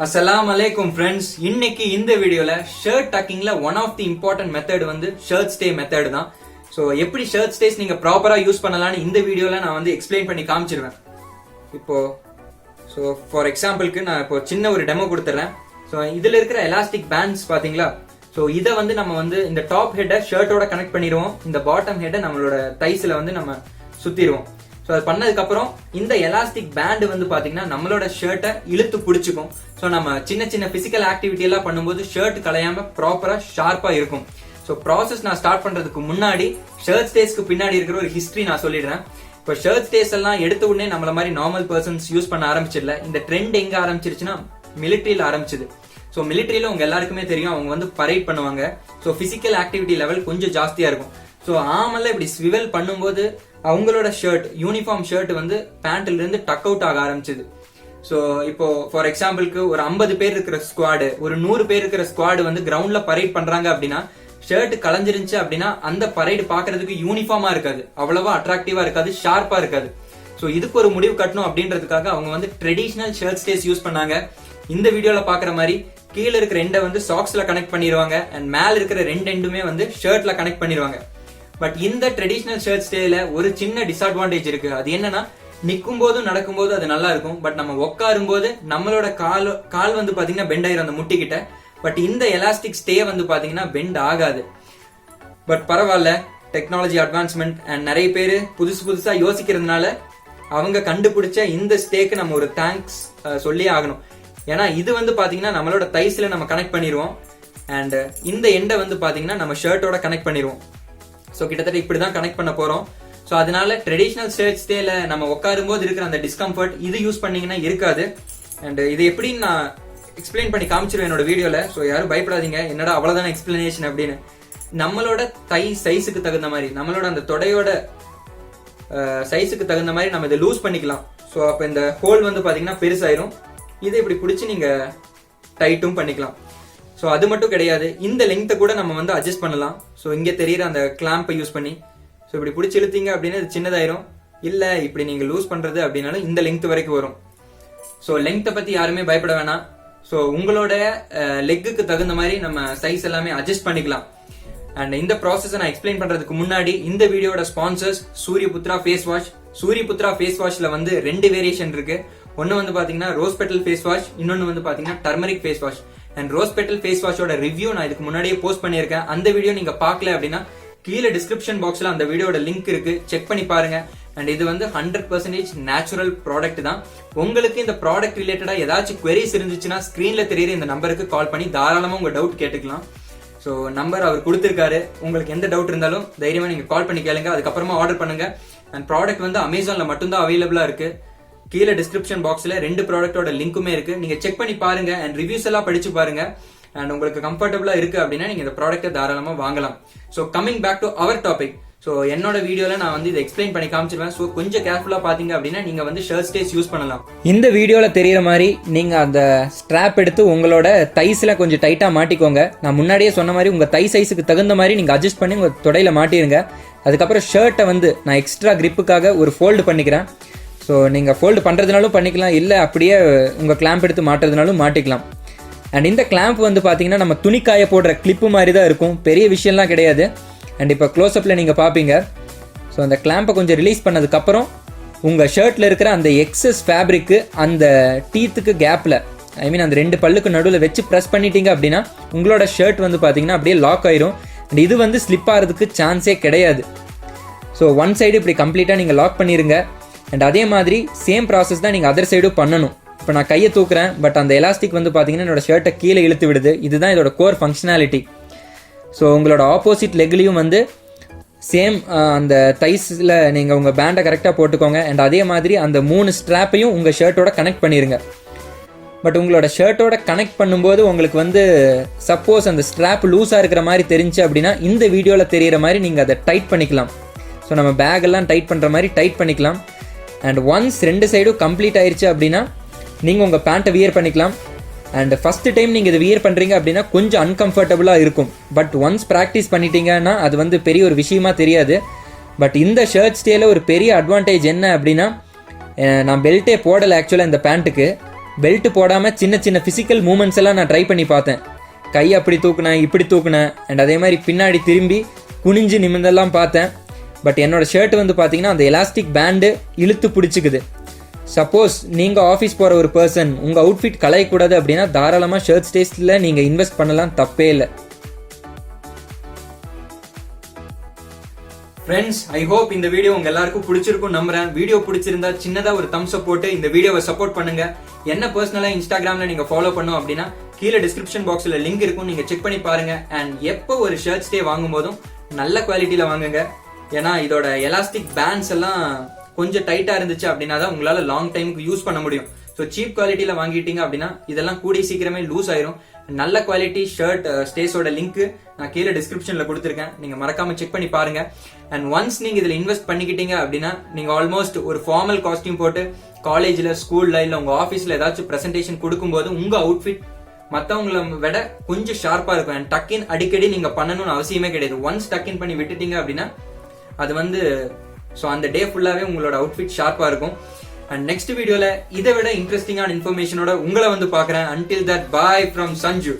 அஸ்ஸலாமு அலைக்கும் ஃப்ரெண்ட்ஸ். இன்னைக்கு இந்த வீடியோல ஷர்ட் டக்கிங்ல one of the important method வந்து ஷர்ட் ஸ்டே மெத்தட் தான். ஸோ எப்படி ஷர்ட் ஸ்டேஸ் நீங்க ப்ராப்பரா யூஸ் பண்ணலாம்னு இந்த வீடியோல நான் வந்து எக்ஸ்பிளைன் பண்ணி காமிச்சிருவேன். இப்போ ஸோ ஃபார் எக்ஸாம்பிளுக்கு நான் இப்போ சின்ன ஒரு டெமோ கொடுத்துறேன். ஸோ இதுல இருக்கிற எலாஸ்டிக் பேண்ட்ஸ் பாத்தீங்களா? ஸோ இதை வந்து நம்ம வந்து இந்த டாப் ஹெட்டை ஷர்ட்டோட கனெக்ட் பண்ணிடுவோம், இந்த பாட்டம் ஹெட்டை நம்மளோட தைஸ்ல வந்து நம்ம சுத்திடுவோம். ஸோ அது பண்ணதுக்கு அப்புறம் இந்த எலாஸ்டிக் பேண்ட் வந்து பாத்தீங்கன்னா நம்மளோட ஷர்ட்டை இழுத்து பிடிச்சிக்கும். ஸோ நம்ம சின்ன சின்ன பிசிக்கல் ஆக்டிவிட்டி எல்லாம் பண்ணும்போது ஷர்ட் கலையாம ப்ராப்பரா ஷார்ப்பா இருக்கும். ஸோ ப்ராசஸ் நான் ஸ்டார்ட் பண்றதுக்கு முன்னாடி ஷர்ட் ஸ்டேஸ்க்கு பின்னாடி இருக்கிற ஒரு ஹிஸ்டரி நான் சொல்லிடுறேன். இப்போ ஷர்ட் ஸ்டேஸ் எல்லாம் எடுத்த உடனே நம்மள மாதிரி நார்மல் பர்சன்ஸ் யூஸ் பண்ண ஆரம்பிச்சிடல. இந்த ட்ரெண்ட் எங்க ஆரம்பிச்சிருச்சுன்னா மிலிட்ரியில ஆரம்பிச்சது. ஸோ மிலிட்ரியில உங்க எல்லாருக்குமே தெரியும், அவங்க வந்து பரேட் பண்ணுவாங்க. ஸோ பிசிக்கல் ஆக்டிவிட்டி லெவல் கொஞ்சம் ஜாஸ்தியா இருக்கும். ஸோ ஆமல்ல இப்படி ஸ்விவல் பண்ணும்போது அவங்களோட ஷர்ட், யூனிஃபார்ம் ஷர்ட் வந்து பேண்ட்ல இருந்து டக் அவுட் ஆக ஆரம்பிச்சது. ஸோ இப்போ ஃபார் எக்ஸாம்பிளுக்கு ஒரு 50 பேர் இருக்கிற ஸ்குவாடு, ஒரு 100 பேர் இருக்கிற ஸ்குவாடு வந்து கிரவுண்ட்ல பரேட் பண்றாங்க அப்படின்னா ஷர்ட் கலைஞ்சிருந்துச்சு அப்படின்னா அந்த பரேட் பாக்குறதுக்கு யூனிஃபார்மா இருக்காது, அவ்வளவா அட்ராக்டிவா இருக்காது, ஷார்ப்பா இருக்காது. ஸோ இதுக்கு ஒரு முடிவு கட்டணும் அப்படின்றதுக்காக அவங்க வந்து ட்ரெடிஷனல் ஷர்ட் ஸ்டேஸ் யூஸ் பண்ணாங்க. இந்த வீடியோல பாக்குற மாதிரி கீழே இருக்கிற எண்டை வந்து சாக்ஸ்ல கனெக்ட் பண்ணிடுவாங்க அண்ட் மேல இருக்கிற 2 எண்டுமே வந்து ஷர்ட்ல கனெக்ட் பண்ணிடுவாங்க. பட் இந்த ட்ரெடிஷனல் ஷர்ட் ஸ்டேல ஒரு சின்ன டிஸ்அட்வான்டேஜ் இருக்கு. அது என்னன்னா, நிக்கும் போதும் நடக்கும் போது அது நல்லா இருக்கும். பட் நம்ம உட்காரும் போது நம்மளோட கால் வந்து பாத்தீங்கன்னா பெண்ட் ஆயிரும் அந்த முட்டி கிட்ட. பட் இந்த எலாஸ்டிக் ஸ்டே வந்து பாத்தீங்கன்னா பெண்ட் ஆகாது. பட் பரவாயில்ல, டெக்னாலஜி அட்வான்ஸ்மெண்ட் அண்ட் நிறைய பேர் புதுசா யோசிக்கிறதுனால அவங்க கண்டுபிடிச்ச இந்த ஸ்டேக்கு நம்ம ஒரு தேங்க்ஸ் சொல்லி ஆகணும். ஏன்னா இது வந்து பாத்தீங்கன்னா நம்மளோட தைஸ்ல நம்ம கனெக்ட் பண்ணிடுவோம் அண்ட் இந்த எண்டை வந்து பாத்தீங்கன்னா நம்ம ஷர்ட்டோட கனெக்ட் பண்ணிடுவோம். ஸோ கிட்டத்தட்ட இப்படிதான் கனெக்ட் பண்ண போறோம். ஸோ அதனால ட்ரெடிஷனல் ஷர்ட் ஸ்டேல நம்ம உட்காரும் போது இருக்கிற அந்த டிஸ்கம்ஃபர்ட் இது யூஸ் பண்ணீங்கன்னா இருக்காது. அண்ட் இது எப்படின்னு நான் எக்ஸ்பிளைன் பண்ணி காமிச்சிருவேன் என்னோட வீடியோல. ஸோ யாரும் பயப்படாதீங்க, என்னடா அவ்வளவுதான எக்ஸ்பிளனேஷன் அப்படின்னு. நம்மளோட தை சைஸுக்கு தகுந்த மாதிரி, நம்மளோட அந்த தொடையோட சைஸுக்கு தகுந்த மாதிரி நம்ம இதை லூஸ் பண்ணிக்கலாம். ஸோ அப்போ இந்த ஹோல் வந்து பாத்தீங்கன்னா பெருசாயிரும். இதை இப்படி பிடிச்சி நீங்க டைட்டும் பண்ணிக்கலாம். ஸோ அது மட்டும் கிடையாது, இந்த லெங்த்தை கூட நம்ம வந்து அட்ஜஸ்ட் பண்ணலாம். ஸோ இங்கே தெரியுற அந்த கிளாம்பை யூஸ் பண்ணி ஸோ இப்படி பிடிச்சி இழுத்தீங்க அப்படின்னு அது சின்னதாயிரும். இல்லை இப்படி நீங்கள் லூஸ் பண்ணுறது அப்படின்னாலும் இந்த லெங்த் வரைக்கும் வரும். ஸோ லெங்த்தை பற்றி யாருமே பயப்பட வேணாம். ஸோ உங்களோட லெக்குக்கு தகுந்த மாதிரி நம்ம சைஸ் எல்லாமே அட்ஜஸ்ட் பண்ணிக்கலாம். அண்ட் இந்த ப்ராசஸை நான் எக்ஸ்பிளைன் பண்ணுறதுக்கு முன்னாடி இந்த வீடியோட ஸ்பான்சர்ஸ் சூரியபுத்ரா ஃபேஸ் வாஷ். சூரியபுத்ரா ஃபேஸ் வாஷ்ல வந்து 2 வேரியேஷன் இருக்கு. ஒன்று வந்து பார்த்தீங்கன்னா ரோஸ் பெட்டல் ஃபேஸ் வாஷ், இன்னொன்று வந்து பார்த்தீங்கன்னா turmeric face wash. And rose petal face வாஷோட ரிவ்யூ நான் இதுக்கு முன்னாடியே போஸ்ட் பண்ணியிருக்கேன். அந்த வீடியோ நீங்க பார்க்கல அப்படின்னா கீழே டிஸ்கிரிப்ஷன் பாக்ஸ்ல அந்த வீடியோட லிங்க் இருக்கு, செக் பண்ணி பாருங்க. அண்ட் இது வந்து 100% நேச்சுரல் ப்ராடக்ட் தான். உங்களுக்கு இந்த ப்ராடக்ட் ரிலேட்டடா ஏதாச்சும் queries இருந்துச்சுன்னா ஸ்கிரீன்ல தெரியுற இந்த நம்பருக்கு கால் பண்ணி தாராளமா உங்க டவுட் கேட்டுக்கலாம். ஸோ நம்பர் அவர் கொடுத்திருக்காரு. உங்களுக்கு எந்த டவுட் இருந்தாலும் தைரியமா நீங்க கால் பண்ணி கேளுங்க, அதுக்கப்புறமா ஆர்டர் பண்ணுங்க. அண்ட் ப்ராடக்ட் வந்து அமேசான்ல மட்டும்தான் அவைலபிளா இருக்கு. கீழே டிஸ்கிரிப்ஷன் பாக்ஸ்ல 2 ப்ராடக்டோட லிங்க்குமே இருக்கு, நீங்க செக் பண்ணி பாருங்க அண்ட் ரிவ்யூஸ் எல்லாம் படிச்சு பாருங்க. அண்ட் உங்களுக்கு கம்ஃபர்டபுளா இருக்கு அப்படின்னா நீங்க இந்த ப்ராடக்ட்டை தாராளமா வாங்கலாம். So coming back to our topic. So என்னோட வீடியோல நான் வந்து இதை எக்ஸ்பிளைன் பண்ணி காமிச்சிருவேன். ஸோ கொஞ்சம் கேர்ஃபுல்லா பாத்தீங்க அப்படின்னா நீங்க வந்து ஷர்ட் ஸ்டேஸ் யூஸ் பண்ணலாம். இந்த வீடியோல தெரியற மாதிரி நீங்க அந்த ஸ்ட்ராப் எடுத்து உங்களோட தைஸ்ல கொஞ்சம் டைட்டா மாட்டிக்கோங்க. நான் முன்னாடியே சொன்ன மாதிரி உங்க தை சைஸுக்கு தகுந்த மாதிரி நீங்க அட்ஜஸ்ட் பண்ணி உங்க தொடையில மாட்டிருங்க. அதுக்கப்புறம் ஷர்ட்டை வந்து நான் எக்ஸ்ட்ரா கிரிப்புக்காக ஒரு ஃபோல்டு பண்ணிக்கிறேன். ஸோ நீங்கள் ஃபோல்டு பண்ணுறதுனாலும் பண்ணிக்கலாம், இல்லை அப்படியே உங்கள் கிளாம்ப் எடுத்து மாட்டுறதுனாலும் மாட்டிக்கலாம். அண்ட் இந்த கிளாம்ப் வந்து பார்த்தீங்கன்னா நம்ம துணிக்காய போடுற கிளிப்பு மாதிரி தான் இருக்கும், பெரிய விஷயம்லாம் கிடையாது. அண்ட் இப்போ க்ளோஸ்அப்பில் நீங்கள் பார்ப்பீங்க. ஸோ அந்த கிளாம்பை கொஞ்சம் ரிலீஸ் பண்ணதுக்கப்புறம் உங்கள் ஷர்ட்டில் இருக்கிற அந்த எக்ஸஸ் ஃபேப்ரிக்கு அந்த டீத்துக்கு கேப்பில், ஐ மீன் அந்த 2 பல்லுக்கு நடுவில் வச்சு ப்ரெஸ் பண்ணிட்டீங்க அப்படின்னா உங்களோட ஷர்ட் வந்து பார்த்தீங்கன்னா அப்படியே லாக் ஆயிரும். அண்ட் இது வந்து ஸ்லிப் ஆகிறதுக்கு சான்ஸே கிடையாது. ஸோ ஒன் சைடு இப்படி கம்ப்ளீட்டாக நீங்கள் லாக் பண்ணிடுங்க. அண்ட் அதே மாதிரி சேம் ப்ராசஸ் தான் நீங்கள் அதர் சைடும் பண்ணணும். இப்போ நான் கையை தூக்குறேன், பட் அந்த எலாஸ்டிக் வந்து பார்த்தீங்கன்னா என்னோட ஷர்ட்டை கீழே இழுத்து விடுது. இதுதான் இதோட கோர் ஃபங்க்ஷனாலிட்டி. ஸோ உங்களோட ஆப்போசிட் லெக்லையும் வந்து சேம் அந்த தைஸில் நீங்கள் உங்கள் பேண்டை கரெக்டாக போட்டுக்கோங்க. அண்ட் அதே மாதிரி அந்த 3 ஸ்ட்ராப்பையும் உங்கள் ஷர்ட்டோட கனெக்ட் பண்ணிடுங்க. பட் உங்களோட ஷர்ட்டோட கனெக்ட் பண்ணும்போது உங்களுக்கு வந்து சப்போஸ் அந்த ஸ்ட்ராப் லூஸாக இருக்கிற மாதிரி தெரிஞ்சு அப்படின்னா இந்த வீடியோவில் தெரிகிற மாதிரி நீங்கள் அதை டைட் பண்ணிக்கலாம். ஸோ நம்ம பேக்கெல்லாம் டைட் பண்ணுற மாதிரி டைட் பண்ணிக்கலாம். அண்ட் ஒன்ஸ் 2 சைடும் கம்ப்ளீட் ஆயிடுச்சு அப்படின்னா நீங்கள் உங்கள் பேண்ட்டை வியர் பண்ணிக்கலாம். அண்ட் ஃபஸ்ட்டு டைம் நீங்கள் இதை வியர் பண்ணுறீங்க அப்படின்னா கொஞ்சம் அன்கம்ஃபர்டபுளாக இருக்கும். பட் ஒன்ஸ் ப்ராக்டிஸ் பண்ணிட்டீங்கன்னா அது வந்து பெரிய ஒரு விஷயமா தெரியாது. பட் இந்த ஷர்ட் ஸ்டேல ஒரு பெரிய அட்வான்டேஜ் என்ன அப்படின்னா, நான் பெல்ட்டே போடலை ஆக்சுவலாக இந்த பேண்ட்டுக்கு. பெல்ட் போடாமல் சின்ன சின்ன ஃபிசிக்கல் மூமெண்ட்ஸ் எல்லாம் நான் ட்ரை பண்ணி பார்த்தேன். கை அப்படி தூக்குனேன், இப்படி தூக்குனேன், அண்ட் அதே மாதிரி பின்னாடி திரும்பி குனிஞ்சு நிமிந்தெல்லாம் பார்த்தேன். பட் என்னோட ஷர்ட் வந்து பார்த்தீங்கன்னா அந்த எலாஸ்டிக் பேண்டு இழுத்து பிடிச்சிக்குது. சப்போஸ் நீங்கள் ஆஃபீஸ் போகிற ஒரு பர்சன் உங்கள் அவுட்ஃபிட் கலையக்கூடாது அப்படின்னா தாராளமாக ஷர்ட் ஸ்டேஸில் நீங்கள் இன்வெஸ்ட் பண்ணலாம், தப்பே இல்லை. ஃப்ரெண்ட்ஸ், ஐ ஹோப் இந்த வீடியோ உங்க எல்லாருக்கும் பிடிச்சிருக்கும் நம்புறேன். வீடியோ பிடிச்சிருந்தா சின்னதா ஒரு தம்ஸ் அப் போட்டு இந்த வீடியோவை சப்போர்ட் பண்ணுங்க. என்ன பர்சனலா இன்ஸ்டாகிராம்ல நீங்க ஃபாலோ பண்ணும் அப்படின்னா கீழே டிஸ்கிரிப்ஷன் பாக்ஸ்ல லிங்க் இருக்கும், நீங்க செக் பண்ணி பாருங்க. அண்ட் எப்போ ஒரு ஷர்ட் ஸ்டே வாங்கும் போதும் நல்ல குவாலிட்டியில வாங்குங்க. ஏன்னா இதோட எலாஸ்டிக் பேண்ட்ஸ் எல்லாம் கொஞ்சம் டைட்டா இருந்துச்சு அப்படின்னா தான் உங்களால லாங் டைமுக்கு யூஸ் பண்ண முடியும். ஸோ சீப் குவாலிட்டியில வாங்கிட்டீங்க அப்படின்னா இதெல்லாம் கூடிய சீக்கிரமே லூஸ் ஆயிரும். நல்ல குவாலிட்டி ஷர்ட் ஸ்டேஸோட லிங்க் நான் கீழே டிஸ்கிரிப்ஷன்ல கொடுத்துருக்கேன், நீங்க மறக்காம செக் பண்ணி பாருங்க. அண்ட் ஒன்ஸ் நீங்க இதுல இன்வெஸ்ட் பண்ணிக்கிட்டீங்க அப்படின்னா நீங்க ஆல்மோஸ்ட் ஒரு ஃபார்மல் காஸ்டியூம் போட்டு காலேஜ்ல, ஸ்கூல்ல, இல்ல உங்க ஆஃபீஸ்ல ஏதாச்சும் பிரசன்டேஷன் கொடுக்கும்போது உங்க அவுட்ஃபிட் மற்றவங்களை விட கொஞ்சம் ஷார்ப்பா இருக்கும். அண்ட் டக்கின் அடிக்கடி நீங்க பண்ணணும்னு அவசியமே கிடையாது. ஒன்ஸ் டக்கின் பண்ணி விட்டுட்டீங்க அப்படின்னா அது வந்து ஸோ அந்த டே ஃபுல்லாவே உங்களோட அவுட்ஃபிட் ஷார்ப்பா இருக்கும். அண்ட் நெக்ஸ்ட் வீடியோல இதை விட இன்ட்ரெஸ்டிங்கான இன்ஃபர்மேஷனோட உங்களை வந்து பார்க்குறேன். Until that, bye from Sanju.